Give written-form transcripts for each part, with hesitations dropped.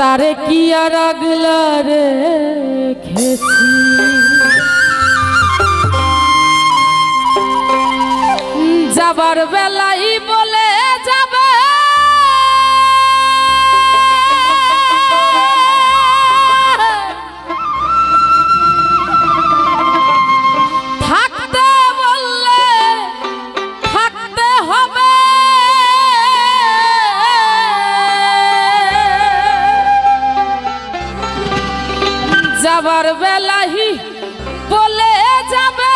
তারে কি আর আগলা রেখেছি যাবার বেলাই বলে যাবে থাকতে বললে থাকতে হবে যাবার বেলাই বলে যাবে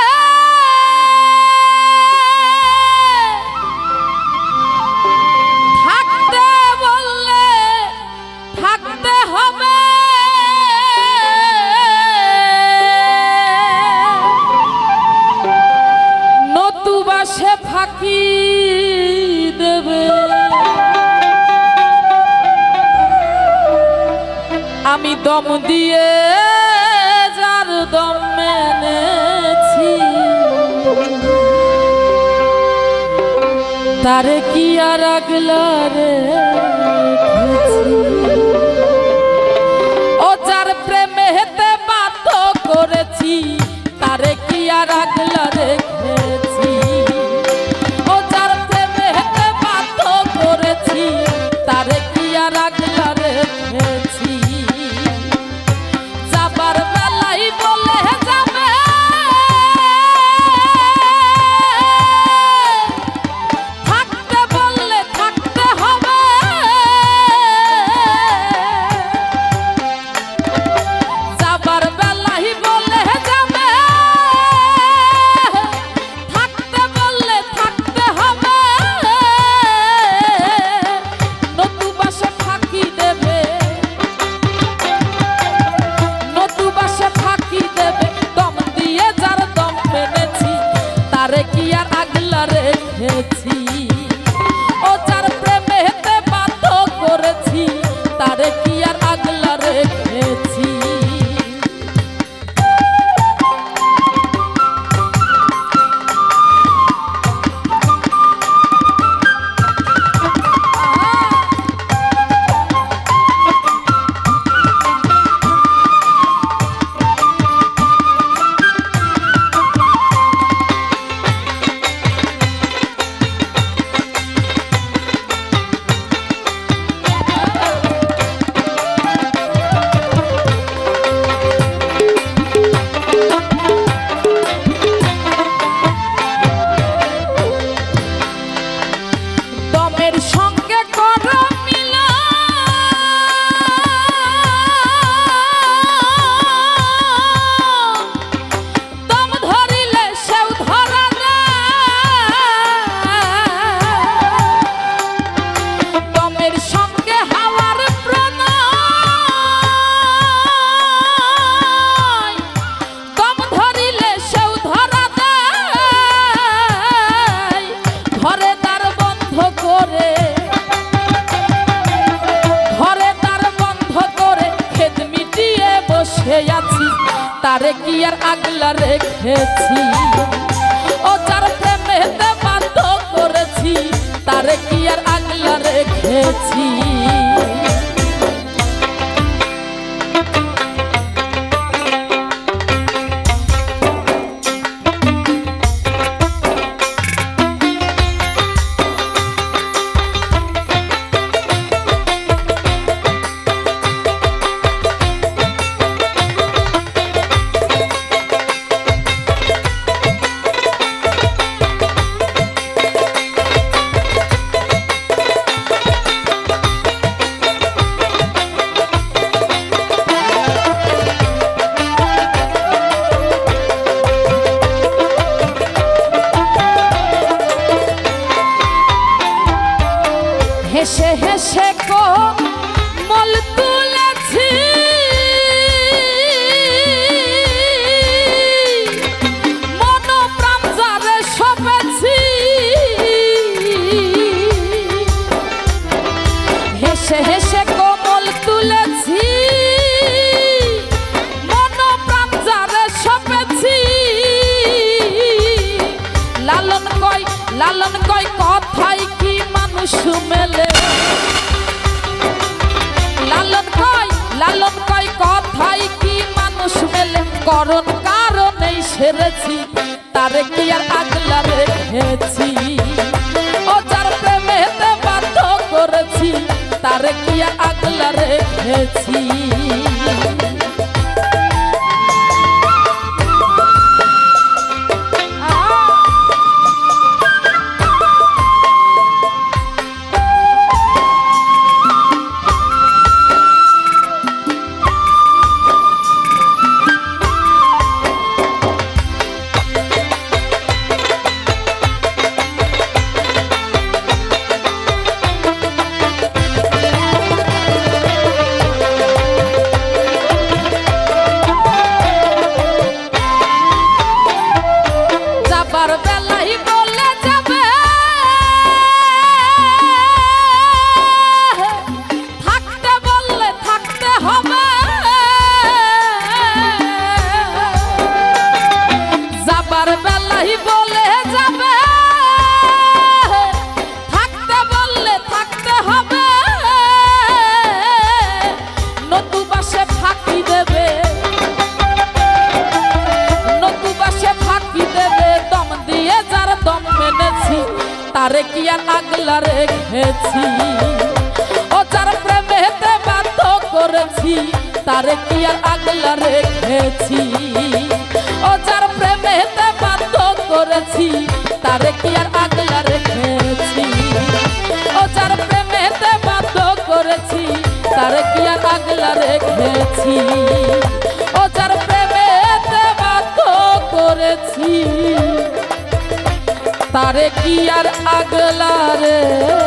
থাকতে বললে থাকতে হবে নতুবা সে ফাঁকি দেবে আমি দম দিয়ে যার দম মেনেছি তারে কি আর আগলা রেখেছি ও যার প্রেমে হেতে বাধ্য করেছি তারে কি আর আগলা রেখেছি ও যার প্রেমে হেতে বাধ্য করেছি তারে কি আর আগলা রেখেছি যাবার বেলাই বলে যাবে থাকতে বললে থাকতে হবে যাবার বেলাই বলে যাবে থাকতে বললে থাকতে হবে নতুবা সে ফাঁকি দেবে নতুবা সে ফাঁকি দেবে দম দিয়ে যার দম মেনেছি তারে কি আর আগলা রেখেছি ও যার প্রেমে হেতে বাধ্য করেছি তারে কি আর আগলা রেখেছি দমের সঙ্গে করো মিলন দম ধরিলে সেও ধরা দেয় দমের সঙ্গে হাওয়ার প্রণয় দম ধরিলে সেও ধরা দেয় ঘরে তার বন্ধ করে ঘরে তার বন্ধ করে খেদ মিটিয়ে বসে আছি তারে কি আর আগলা রেখেছি ও যার প্রেমে হেতে বাধ্য করেছি তারে কি আর আগলা রেখেছি হেসে হেসে কোমল তুলেছি মন প্রাণ যারে সপেছি হেসে হেসে কোমল তুলেছি মন প্রাণ যারে সপেছি লালন কয় কথাই কি মানুষ মেলে লালন কয় করুণ কারণেই সেরেছি, তারে কি আর আগলা রেখেছি। ও যার প্রেমেতে বাধ্য করেছি, তারে কি আর আগলা রেখেছি। তারে কি আর আগলা রেখেছি। ও যার প্রেমেতে বাধ্য করেছি, তারে কি আর আগলা রেখেছি। ও যার প্রেমেতে বাধ্য করেছি, তারে কি আর আগলা রেখেছি। ও যার প্রেমেতে বাধ্য করেছি, তারে কি আর আগলা রেখেছি। ও যার প্রেমেতে বাধ্য করেছি, তারে কি আর আগলা রেখেছি।